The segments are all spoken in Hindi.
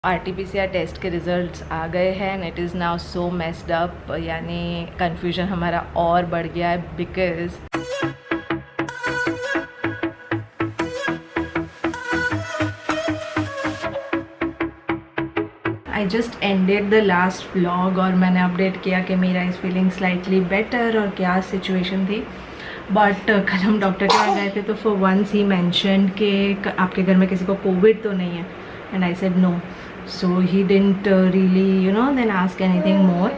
RT-PCR टेस्ट के रिज़ल्ट्स आ गए हैं and it is now so messed up, यानी कन्फ्यूजन हमारा और बढ़ गया है because I just ended the last vlog और मैंने अपडेट किया कि मेरा इज़ फीलिंग स्लाइटली बेटर और क्या सिचुएशन थी। बट कल हम डॉक्टर के पास गए थे तो फॉर वंस ही मैंशन कि आपके घर में किसी को कोविड तो नहीं है, and I said no. So he didn't really then ask anything more.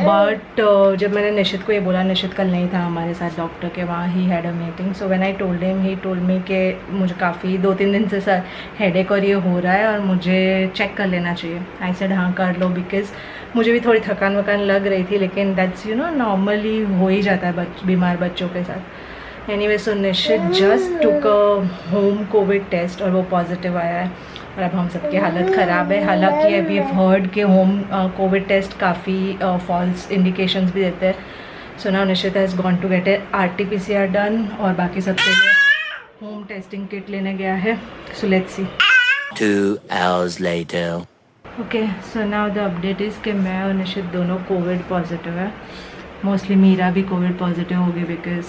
But जब मैंने निशित को ये बोला, निशित कल नहीं था हमारे साथ डॉक्टर के वहाँ, he had a meeting. So when I told him, he told me कि मुझे काफ़ी 2-3 दिन से सर हेडेक और ये हो रहा है और मुझे चेक कर लेना चाहिए. I said हाँ कर लो, बिकॉज मुझे भी थोड़ी थकान वकान लग रही थी, लेकिन दैट्स नॉर्मली हो ही जाता है बीमार बच्चों के साथ. Anyway so Nishit just took a home covid test और वो पॉजिटिव आया है और अब हम सबकी हालत ख़राब है. हालांकि अभी हर्ड के होम कोविड टेस्ट काफ़ी फॉल्स इंडिकेशंस भी देते हैं. So now Nishit has gone to get a RT-PCR done और बाकी सबके लिए होम टेस्टिंग किट लेने गया है. So let's see. 2 hours later. Okay, so now the update is कि मैं और निशित दोनों कोविड पॉजिटिव है. मोस्टली मीरा भी कोविड पॉजिटिव होगी बिकॉज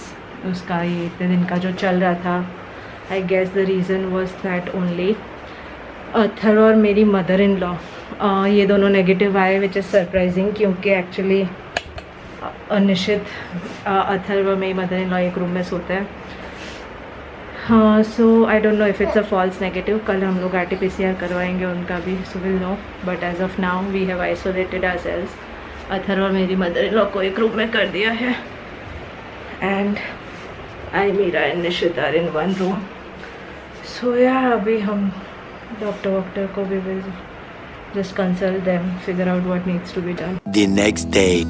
उसका ये इतने दिन का जो चल रहा था. I guess the reason was that only. Athar और मेरी मदर इन लॉ ये दोनों नेगेटिव आए, विच इज़ सरप्राइजिंग क्योंकि एक्चुअली निशित अथर और मेरी मदर इन लॉ एक रूम में सोते हैं. हाँ, so I don't know if it's a false negative. कल हम लोग RT-PCR करवाएंगे उनका भी, so will know. But as of now we have isolated ourselves. Athar और मेरी मदर इन लॉ को एक रूम में कर दिया है and I Meera and Nishit are in one room. So या अभी हम डॉक्टर को भी will just consult them, figure out what needs to be done. The next day.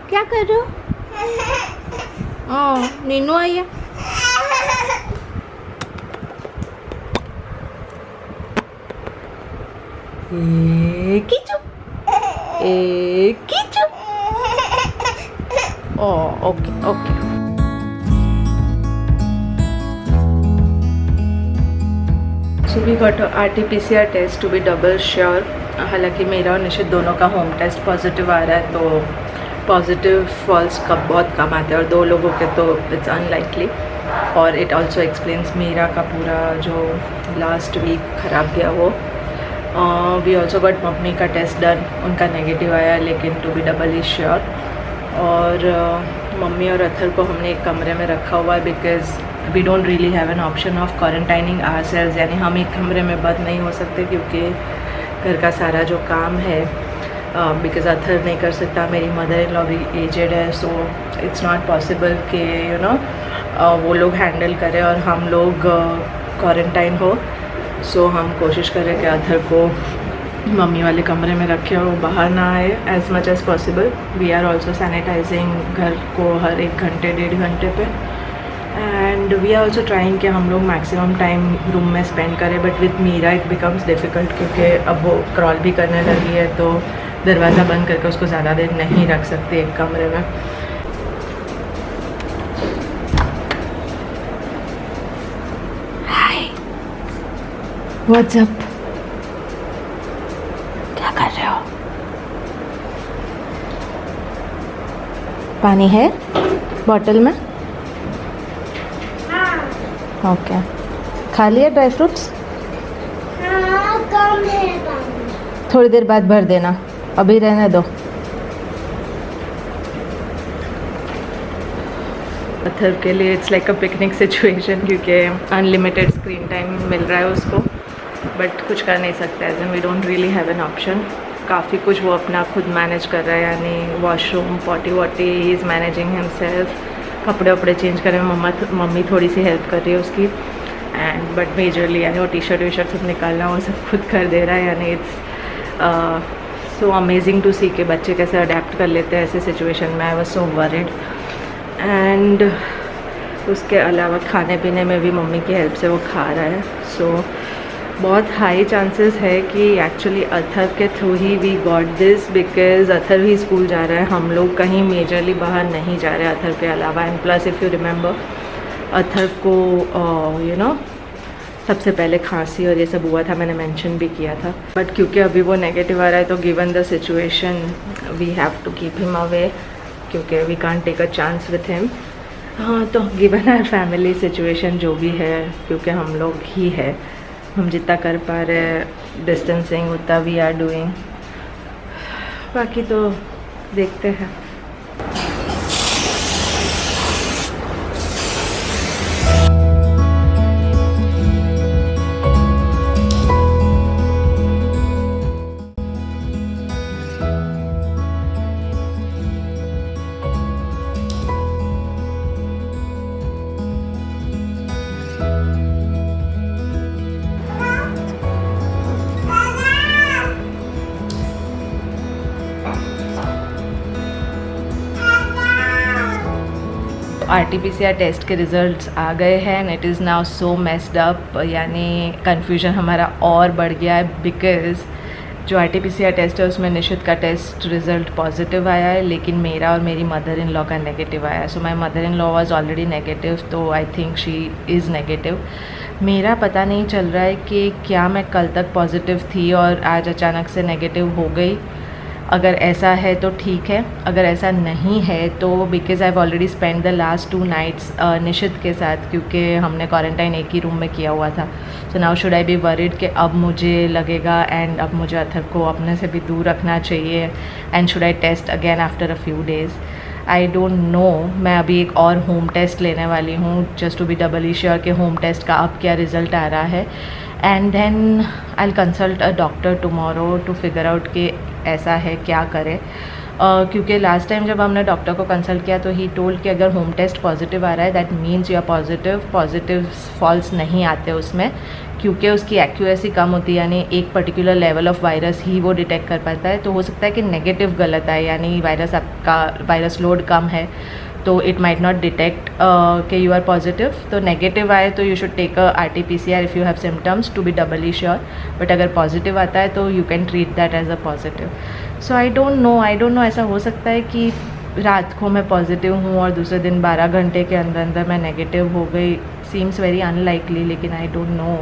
क्या कर रहे हो? ओह, नीनू आई है. Oh, okay okay. So we got a RT-PCR test to be double sure. हालांकि मेरा और निशित दोनों का होम टेस्ट पॉजिटिव आ रहा है, तो पॉजिटिव फॉल्स कब बहुत कम आते हैं और 2 लोगों के तो इट्स अनलाइकली. और इट ऑल्सो एक्सप्लेन्स मीरा का पूरा जो लास्ट वीक ख़राब गया वो. वी ऑल्सो गॉट मम्मी का टेस्ट डन, उनका नेगेटिव आया लेकिन टू बी डबली श्योर. और मम्मी और अथर को हमने एक कमरे में रखा हुआ है because we don't really have an option of quarantining ourselves, यानी हम एक कमरे में बंद नहीं हो सकते क्योंकि घर का सारा जो काम है बिकॉज अथर नहीं कर सकता, मेरी मदर इन लॉ भी एजेड है, सो इट्स नॉट पॉसिबल कि वो लोग हैंडल करें और हम लोग क्वारंटाइन हो. सो हम कोशिश करें कि अथर को मम्मी वाले कमरे में रखें और वो बाहर ना आए as much as possible. We are also sanitizing घर को हर 1 घंटे 1.5 घंटे पे. And we are also trying कि हम लोग मैक्सिमम टाइम रूम में स्पेंड करें. But with Meera it becomes difficult क्योंकि अब वो क्रॉल भी करने लगी है, तो दरवाज़ा बंद करके उसको ज़्यादा देर नहीं रख सकते एक कमरे में. हाय, व्हाट्स अप? क्या कर रहे हो? पानी है बॉटल में? ओके. खा लिया ड्राई फ्रूट्स? हाँ, कम है पानी. थोड़ी देर बाद भर देना, अभी रहने दो. अथर के लिए it's like a picnic situation क्योंकि अनलिमिटेड स्क्रीन टाइम मिल रहा है उसको, बट कुछ कर नहीं सकते as an we don't really have an option. काफ़ी कुछ वो अपना खुद मैनेज कर रहा है, यानी washroom, potty worthy he is managing himself. कपड़े वपड़े चेंज करने में मम्मी थोड़ी सी हेल्प कर रही है उसकी, एंड बट मेजरली यानी वो टी शर्ट वी शर्ट सब निकालना वो सब खुद कर दे रहा है। यानी इट्स सो अमेजिंग टू सी के बच्चे कैसे अडेप्ट कर लेते हैं ऐसे सिचुएशन में। I was so worried. And उसके अलावा खाने पीने में भी मम्मी की हेल्प से वो खा रहा है। सो बहुत हाई चांसेस है कि एक्चुअली अथर्व के थ्रू ही we got this, because Atharv ही स्कूल जा रहा है, हम लोग कहीं मेजरली बाहर नहीं जा रहे अथर्व के अलावा। And plus if you remember Atharva को यू नो सबसे पहले खांसी और ये सब हुआ था, मैंने मेंशन भी किया था। बट क्योंकि अभी वो नेगेटिव आ रहा है तो given the situation we have to keep him away, क्योंकि we can't take a chance with him. हाँ, तो गिवन आवर फैमिली सिचुएशन जो भी है, क्योंकि हम लोग ही है, हम जितना कर पा रहे हैं डिस्टेंसिंग उतना वी आर डूइंग, बाकी तो देखते हैं। RT-PCR टेस्ट के रिज़ल्ट्स आ गए हैं and it is now so messed up, यानी कन्फ्यूजन हमारा और बढ़ गया है। बिकॉज़ जो RT-PCR टेस्ट है उसमें निशित का टेस्ट रिज़ल्ट पॉजिटिव आया है, लेकिन मेरा और मेरी मदर इन लॉ का नेगेटिव आया है। So my mother in law was already negative, तो I think she is negative. मेरा पता नहीं चल रहा है कि क्या मैं कल तक पॉजिटिव थी और आज अचानक से नेगेटिव हो गई। अगर ऐसा है तो ठीक है, अगर ऐसा नहीं है तो because I have already spend the last 2 nights Nishit के साथ, क्योंकि हमने क्वारंटाइन एक ही रूम में किया हुआ था। So now should I be worried कि अब मुझे लगेगा एंड अब मुझे अथर्व को अपने से भी दूर रखना चाहिए, and should I test again after a few days. I don't know. मैं अभी एक और होम टेस्ट लेने वाली हूँ just to be doubly sure कि होम टेस्ट का अब क्या रिज़ल्ट आ रहा है, and then I will consult a doctor tomorrow to figure out कि ऐसा है क्या करें। क्योंकि लास्ट टाइम जब हमने डॉक्टर को कंसल्ट किया तो ही टोल्ड कि अगर होम टेस्ट पॉजिटिव आ रहा है that means you are positive false नहीं आते उसमें, क्योंकि उसकी एक्यूरेसी कम होती है, यानी एक पर्टिकुलर लेवल ऑफ वायरस ही वो डिटेक्ट कर पाता है। तो हो सकता है कि नेगेटिव गलत आए, यानी वायरस लोड कम है तो इट माइट नॉट डिटेक्ट कि यू आर पॉजिटिव। तो नेगेटिव आए तो you should take a RT-PCR if you have symptoms to be doubly sure, but अगर पॉजिटिव आता है तो you can treat that as a positive. So I don't know ऐसा हो सकता है कि रात को मैं पॉजिटिव हूँ और दूसरे दिन 12 घंटे के अंदर मैं नेगेटिव हो गई। सीम्स वेरी अनलाइकली, लेकिन आई डोंट नो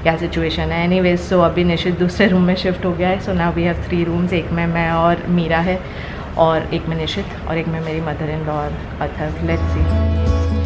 क्या सिचुएशन है। एनीवेज, सो अभी निशित दूसरे रूम में शिफ्ट हो गया है। So now we have 3 rooms, एक में मैं और मीरा है और एक में निशित और एक में मेरी मदर इन लॉ और अथर्व। Let's see.